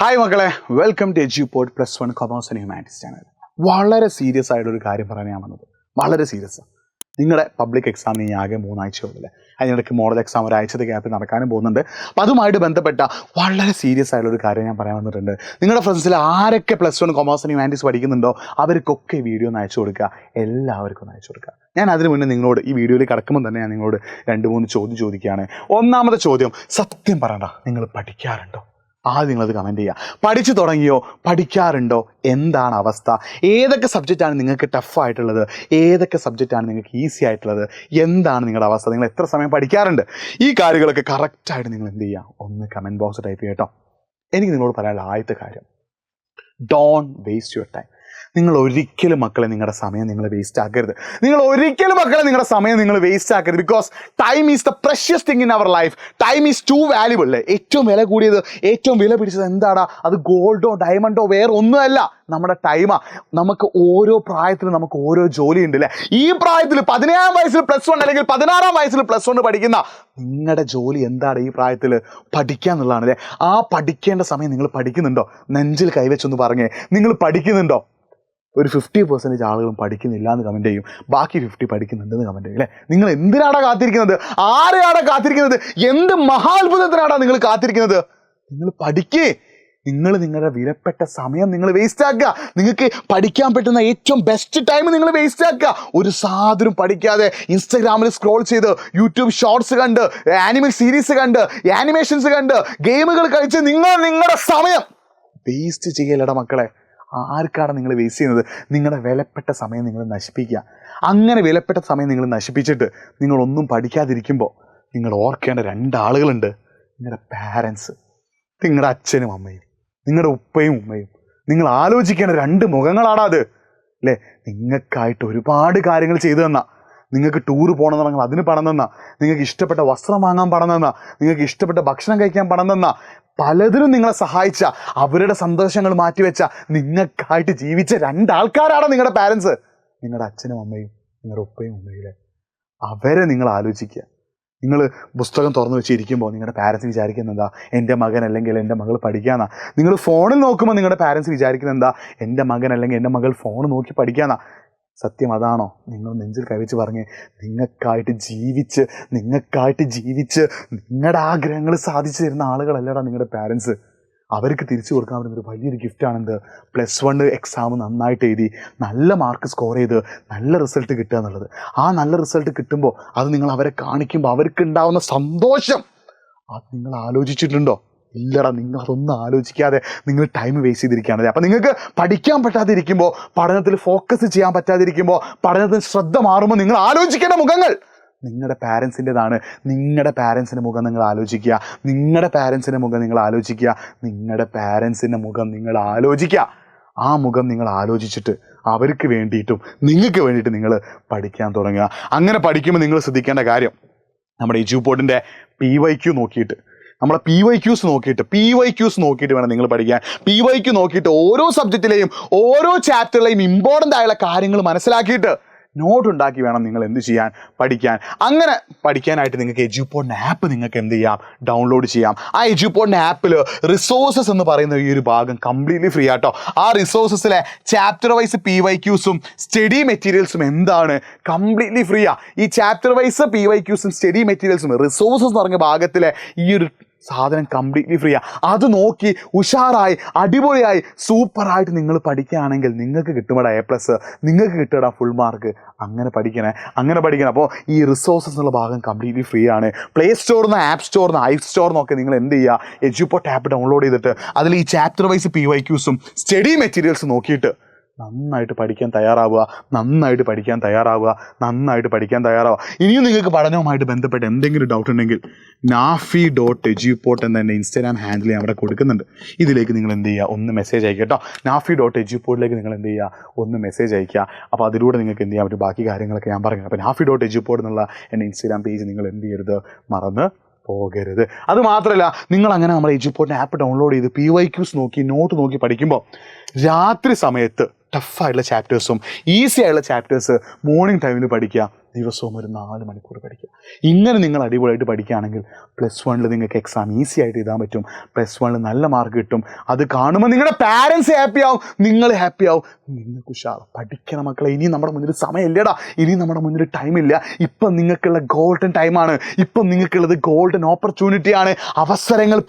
Hi മക്കളെ, welcome to Edupod +1 commerce and humanities channel. വളരെ serious ആയിട്ടൊരു കാര്യം പറയാൻ ഞാൻ വന്നത്. വളരെ സീരിയസ്. നിങ്ങളുടെ പബ്ലിക് എക്സാമിന് ഇനി ആകെ 3 ആഴ്ചയുള്ളൂ. അതിനിടയ്ക്ക് മോഡൽ എക്സാം ഒരാഴ്ചത്തെ ഗ്യാപ്പിൽ നടക്കാനും പോകുന്നുണ്ട്. അപ്പോൾ അതുമായിട്ട് ബന്ധപ്പെട്ട വളരെ സീരിയസ് ആയിട്ടുള്ളൊരു കാര്യം ഞാൻ പറയാൻ വന്നിട്ടുണ്ട്. നിങ്ങളുടെ ഫ്രണ്ട്സിൽ ആരൊക്കെ +1 കൊമേഴ്സ് ആൻഡ് ഹ്യൂമാനിറ്റീസ് പഠിക്കുന്നുണ്ടോ അവർക്കൊക്കെ ഈ വീഡിയോ ഒന്ന് അയച്ചു കൊടുക്കുക. എല്ലാവർക്കും ഒന്ന് അയച്ചു കൊടുക്കുക. ഞാൻ അതിന് മുന്നേ നിങ്ങളോട് ഈ വീഡിയോയിൽ കിടക്കുമ്പോൾ തന്നെ ഞാൻ നിങ്ങളോട് 2-3 ചോദ്യം ചോദിക്കുകയാണ്. ഒന്നാമത്തെ ചോദ്യം, സത്യം പറയണ്ട, നിങ്ങൾ പഠിക്കാറുണ്ടോ? ആദ്യം നിങ്ങളത് കമൻറ്റ് ചെയ്യുക. പഠിച്ചു തുടങ്ങിയോ? പഠിക്കാറുണ്ടോ? എന്താണ് അവസ്ഥ? ഏതൊക്കെ സബ്ജക്റ്റാണ് നിങ്ങൾക്ക് ടഫായിട്ടുള്ളത്? ഏതൊക്കെ സബ്ജക്റ്റാണ് നിങ്ങൾക്ക് ഈസി ആയിട്ടുള്ളത്? എന്താണ് നിങ്ങളുടെ അവസ്ഥ? നിങ്ങൾ എത്ര സമയം പഠിക്കാറുണ്ട്? ഈ കാര്യങ്ങളൊക്കെ കറക്റ്റായിട്ട് നിങ്ങൾ എന്ത് ചെയ്യുക? ഒന്ന് കമൻറ്റ് ബോക്സ് ടൈപ്പ് ചെയ്യട്ടോ. എനിക്ക് നിങ്ങളോട് പറയാനുള്ള ആദ്യത്തെ കാര്യം, ഡോണ്ട് വേസ്റ്റ് യുവർ ടൈം. നിങ്ങൾ ഒരിക്കലും മക്കളെ നിങ്ങളുടെ സമയം നിങ്ങൾ വേസ്റ്റ് ആക്കരുത്. Because time is the precious thing in our life. Time is too valuable. ഏറ്റവും വില കൂടിയത്, ഏറ്റവും വില പിടിച്ചത് എന്താടാ? അത് ഗോൾഡോ ഡയമണ്ടോ വേറെ ഒന്നുമല്ല, നമ്മുടെ ടൈമാണ്. നമുക്ക് ഓരോ പ്രായത്തിലും നമുക്ക് ഓരോ ജോലി ഉണ്ട് അല്ലേ? ഈ പ്രായത്തിൽ 17 വയസ്സിൽ +1 അല്ലെങ്കിൽ 16 വയസ്സിൽ +1 പഠിക്കുന്ന നിങ്ങളുടെ ജോലി എന്താണ്? ഈ പ്രായത്തിൽ പഠിക്കുക എന്നുള്ളതാണ് അല്ലേ? ആ പഠിക്കേണ്ട സമയം നിങ്ങൾ പഠിക്കുന്നുണ്ടോ? നെഞ്ചിൽ കൈവച്ചൊന്ന് പറഞ്ഞേ, നിങ്ങൾ പഠിക്കുന്നുണ്ടോ? ഒരു 50% ആളുകളും പഠിക്കുന്നില്ല എന്ന് കമൻറ്റ് ചെയ്യും, ബാക്കി 50 പഠിക്കുന്നുണ്ടെന്ന് കമൻറ്റ് ചെയ്യും അല്ലേ? നിങ്ങൾ എന്തിനാടാ കാത്തിരിക്കുന്നത്? ആരെയാടാ കാത്തിരിക്കുന്നത്? എന്ത് മഹാത്ഭുതത്തിനാടാ നിങ്ങൾ കാത്തിരിക്കുന്നത്? നിങ്ങൾ പഠിക്കേ. നിങ്ങൾ നിങ്ങളുടെ വിലപ്പെട്ട സമയം നിങ്ങൾ വേസ്റ്റ് ആക്കുക. നിങ്ങൾക്ക് പഠിക്കാൻ പറ്റുന്ന ഏറ്റവും ബെസ്റ്റ് ടൈം നിങ്ങൾ വേസ്റ്റ് ആക്കുക. ഒരു സാധനം പഠിക്കാതെ ഇൻസ്റ്റാഗ്രാമിൽ സ്ക്രോൾ ചെയ്ത് യൂട്യൂബ് ഷോർട്സ് കണ്ട് ആനിമൽ സീരീസ് കണ്ട് ആനിമേഷൻസ് കണ്ട് ഗെയിമുകൾ കളിച്ച് നിങ്ങളുടെ സമയം വേസ്റ്റ് ചെയ്യലട മക്കളെ. ആർക്കാണ് നിങ്ങൾ വേസ്റ്റ് ചെയ്യുന്നത്? നിങ്ങളുടെ വിലപ്പെട്ട സമയം നിങ്ങൾ നശിപ്പിക്കുക. അങ്ങനെ വിലപ്പെട്ട സമയം നിങ്ങൾ നശിപ്പിച്ചിട്ട് നിങ്ങളൊന്നും പഠിക്കാതിരിക്കുമ്പോൾ നിങ്ങൾ ഓർക്കേണ്ട 2 ആളുകളുണ്ട്. നിങ്ങളുടെ പാരൻസ്, നിങ്ങളുടെ അച്ഛനും അമ്മയും, നിങ്ങളുടെ ഉപ്പയും ഉമ്മയും. നിങ്ങൾ ആലോചിക്കേണ്ട 2 മുഖങ്ങളാണ് അത് അല്ലേ? നിങ്ങൾക്കായിട്ട് ഒരുപാട് കാര്യങ്ങൾ ചെയ്തു തന്ന, നിങ്ങൾക്ക് ടൂറ് പോകണമെന്നുണ്ടെങ്കിൽ അതിന് പണം തന്ന, നിങ്ങൾക്ക് ഇഷ്ടപ്പെട്ട വസ്ത്രം വാങ്ങാൻ പണം തന്ന, നിങ്ങൾക്ക് ഇഷ്ടപ്പെട്ട ഭക്ഷണം കഴിക്കാൻ പണം തന്ന, പലതിനും നിങ്ങളെ സഹായിച്ച, അവരുടെ സന്തോഷങ്ങൾ മാറ്റിവെച്ച, നിങ്ങൾക്കായിട്ട് ജീവിച്ച 2 ആൾക്കാരാണ് നിങ്ങളുടെ പാരൻസ്. നിങ്ങളുടെ അച്ഛനും അമ്മയും, നിങ്ങളുടെ ഉപ്പയും ഉമ്മയിലെ. അവരെ നിങ്ങൾ ആലോചിക്കുക. നിങ്ങൾ പുസ്തകം തുറന്നു വെച്ചിരിക്കുമ്പോൾ നിങ്ങളുടെ പാരൻസ് വിചാരിക്കുന്നത് എന്താ? എൻ്റെ മകൻ അല്ലെങ്കിൽ എൻ്റെ മകൾ പഠിക്കാന്നാ. നിങ്ങൾ ഫോണിൽ നോക്കുമ്പോൾ നിങ്ങളുടെ പാരൻസ് വിചാരിക്കുന്നത് എന്താ? എൻ്റെ മകൻ അല്ലെങ്കിൽ എൻ്റെ മകൾ ഫോൺ നോക്കി പഠിക്കാന്നാ. സത്യം അതാണോ? നിങ്ങൾ നെഞ്ചിൽ കൈവച്ച് പറഞ്ഞ് നിങ്ങൾക്കായിട്ട് ജീവിച്ച് നിങ്ങളുടെ ആഗ്രഹങ്ങൾ സാധിച്ചു തരുന്ന ആളുകളല്ലടാ നിങ്ങളുടെ പാരൻസ്. അവർക്ക് തിരിച്ചു കൊടുക്കാൻ പറ്റുന്നൊരു വലിയൊരു ഗിഫ്റ്റാണെന്ത്? +1 എക്സാം നന്നായിട്ട് എഴുതി നല്ല മാർക്ക് സ്കോർ ചെയ്ത് നല്ല റിസൾട്ട് കിട്ടുക എന്നുള്ളത്. ആ നല്ല റിസൾട്ട് കിട്ടുമ്പോൾ അത് നിങ്ങൾ അവരെ കാണിക്കുമ്പോൾ അവർക്ക് ഉണ്ടാവുന്ന സന്തോഷം, അത് നിങ്ങൾ ആലോചിച്ചിട്ടുണ്ടോ? ഇല്ലടാ, നിങ്ങൾ അതൊന്നും ആലോചിക്കാതെ നിങ്ങൾ ടൈം വേസ്റ്റ് ചെയ്തിരിക്കുകയാണല്ലേ. അപ്പം നിങ്ങൾക്ക് പഠിക്കാൻ പറ്റാതിരിക്കുമ്പോൾ, പഠനത്തിൽ ഫോക്കസ് ചെയ്യാൻ പറ്റാതിരിക്കുമ്പോൾ, പഠനത്തിൽ ശ്രദ്ധ മാറുമ്പോൾ നിങ്ങൾ ആലോചിക്കേണ്ട മുഖങ്ങൾ നിങ്ങളുടെ പാരൻസിൻ്റെതാണ്. നിങ്ങളുടെ പാരൻസിൻ്റെ മുഖം നിങ്ങൾ ആലോചിക്കുക. ആ മുഖം നിങ്ങൾ ആലോചിച്ചിട്ട് അവർക്ക് വേണ്ടിയിട്ടും നിങ്ങൾക്ക് വേണ്ടിയിട്ട് നിങ്ങൾ പഠിക്കാൻ തുടങ്ങുക. അങ്ങനെ പഠിക്കുമ്പോൾ നിങ്ങൾ ശ്രദ്ധിക്കേണ്ട കാര്യം, നമ്മുടെ എജ്യൂപോഡിൻ്റെ PYQ നോക്കിയിട്ട്, നമ്മളെ PYQs നോക്കിയിട്ട് വേണം നിങ്ങൾ പഠിക്കാൻ. PYQ നോക്കിയിട്ട് ഓരോ സബ്ജക്റ്റിലെയും ഓരോ ചാപ്റ്ററിലെയും ഇമ്പോർട്ടൻ്റ് ആയുള്ള കാര്യങ്ങൾ മനസ്സിലാക്കിയിട്ട് നോട്ട് ഉണ്ടാക്കി വേണം നിങ്ങൾ എന്ത് ചെയ്യാൻ? പഠിക്കാൻ. അങ്ങനെ പഠിക്കാനായിട്ട് നിങ്ങൾക്ക് എജ്യൂപോഡിൻ്റെ ആപ്പ് നിങ്ങൾക്ക് എന്ത് ചെയ്യാം? ഡൗൺലോഡ് ചെയ്യാം. ആ എജ്യൂപോഡിൻ്റെ ആപ്പിൽ റിസോഴ്സസ് എന്ന് പറയുന്ന ഈ ഒരു ഭാഗം കംപ്ലീറ്റ്ലി ഫ്രീ ആട്ടോ. ആ റിസോഴ്സസിലെ ചാപ്റ്റർ വൈസ് PYQസും സ്റ്റഡി മെറ്റീരിയൽസും എന്താണ്? കംപ്ലീറ്റ്ലി ഫ്രീയാ. ഈ ചാപ്റ്റർ വൈസ് PYQസും സ്റ്റഡി മെറ്റീരിയൽസും റിസോഴ്സസ് എന്ന് പറഞ്ഞ ഭാഗത്തിലെ ഈ ഒരു സാധനം കംപ്ലീറ്റ്ലി ഫ്രീയാ. അത് നോക്കി ഉഷാറായി അടിപൊളിയായി സൂപ്പറായിട്ട് നിങ്ങൾ പഠിക്കുകയാണെങ്കിൽ നിങ്ങൾക്ക് കിട്ടുമടാ A+, നിങ്ങൾക്ക് കിട്ടുമടാ ഫുൾ മാർക്ക്. അങ്ങനെ പഠിക്കണം. അപ്പോൾ ഈ റിസോഴ്സസ് എന്നുള്ള ഭാഗം കംപ്ലീറ്റ്ലി ഫ്രീ ആണ്. പ്ലേ സ്റ്റോറിൽ നിന്ന്, ആപ്പ് സ്റ്റോറിൽ നിന്ന്, ഐ സ്റ്റോറിൽ നിങ്ങൾ എന്ത് ചെയ്യുക? എജ്യൂപോഡ് ആപ്പ് ഡൗൺലോഡ് ചെയ്തിട്ട് അതിൽ ഈ ചാപ്റ്റർ വൈസ് PYQസും സ്റ്റഡി മെറ്റീരിയൽസും നോക്കിയിട്ട് നന്നായിട്ട് പഠിക്കാൻ തയ്യാറാവുക. ഇനിയും നിങ്ങൾക്ക് പഠനവുമായിട്ട് ബന്ധപ്പെട്ട് എന്തെങ്കിലും ഡൗട്ട് ഉണ്ടെങ്കിൽ nafi.eduport എന്ന ഇൻസ്റ്റാഗ്രാം ഹാൻഡിൽ ഞാൻ അവിടെ കൊടുക്കുന്നുണ്ട്. ഇതിലേക്ക് നിങ്ങൾ എന്ത് ചെയ്യുക? ഒന്ന് മെസ്സേജ് അയക്കുക കേട്ടോ. nafi.eduport നിങ്ങൾ എന്ത് ചെയ്യുക? ഒന്ന് മെസ്സേജ് അയക്കുക. അപ്പോൾ അതിലൂടെ നിങ്ങൾക്ക് എന്ത് ചെയ്യാൻ പറ്റും? ബാക്കി കാര്യങ്ങളൊക്കെ ഞാൻ പറഞ്ഞു. അപ്പോൾ nafi.eduport എന്നുള്ള എൻ്റെ ഇൻസ്റ്റാഗ്രാം പേജ് നിങ്ങൾ എന്ത് ചെയ്യരുത്? മറന്ന് പോകരുത്. അത് മാത്രമല്ല, നിങ്ങൾ അങ്ങനെ നമ്മുടെ എജ്യൂപോഡിൻ്റെ ആപ്പ് ഡൗൺലോഡ് ചെയ്ത് PYQs നോക്കി നോട്ട് നോക്കി പഠിക്കുമ്പോൾ രാത്രി സമയത്ത് ടഫായിട്ടുള്ള ചാപ്റ്റേഴ്സും ഈസി ആയിട്ടുള്ള ചാപ്റ്റേഴ്സ് മോർണിംഗ് ടൈമിൽ പഠിക്കുക. ദിവസവും ഒരു 4 മണിക്കൂർ പഠിക്കുക. ഇങ്ങനെ നിങ്ങൾ അടിപൊളിയായിട്ട് പഠിക്കുകയാണെങ്കിൽ +1 നിങ്ങൾക്ക് എക്സാം ഈസി ആയിട്ട് എഴുതാൻ പറ്റും. +1 നല്ല മാർക്ക് കിട്ടും. അത് കാണുമ്പോൾ നിങ്ങളുടെ പാരൻസ് ഹാപ്പി ആവും, നിങ്ങൾ ഹാപ്പി ആവും, നിങ്ങൾക്ക് ഉഷാറ്. പഠിക്കണം മക്കളെ. ഇനി നമ്മുടെ മുന്നിൽ സമയമില്ലടാ, ഇനി നമ്മുടെ മുന്നിൽ ടൈമില്ല. ഇപ്പം നിങ്ങൾക്കുള്ള ഗോൾഡൻ ടൈമാണ്. ഇപ്പം നിങ്ങൾക്കുള്ളത് ഗോൾഡൻ ഓപ്പർച്യൂണിറ്റിയാണ്. അവസരങ്ങൾ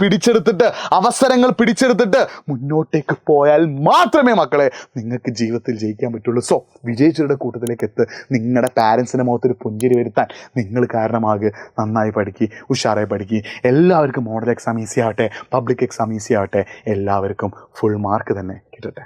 പിടിച്ചെടുത്തിട്ട് മുന്നോട്ടേക്ക് പോയാൽ മാത്രമേ മക്കളെ നിങ്ങൾക്ക് ജീവിതത്തിൽ ജയിക്കാൻ പറ്റുള്ളൂ. സോ വിജയിച്ചവരുടെ കൂട്ടത്തിലേക്ക് നിങ്ങളുടെ പാരൻസിൻ്റെ മുഖത്തൊരു പുഞ്ചിരി വരുത്താൻ നിങ്ങൾ കാരണമാകുക. നന്നായി പഠിക്കുക, ഉഷാറായി പഠിക്കുക. എല്ലാവർക്കും മോഡൽ എക്സാം ഈസി ആവട്ടെ, പബ്ലിക് എക്സാം ഈസി ആവട്ടെ. എല്ലാവർക്കും ഫുൾ മാർക്ക് തന്നെ കിട്ടട്ടെ.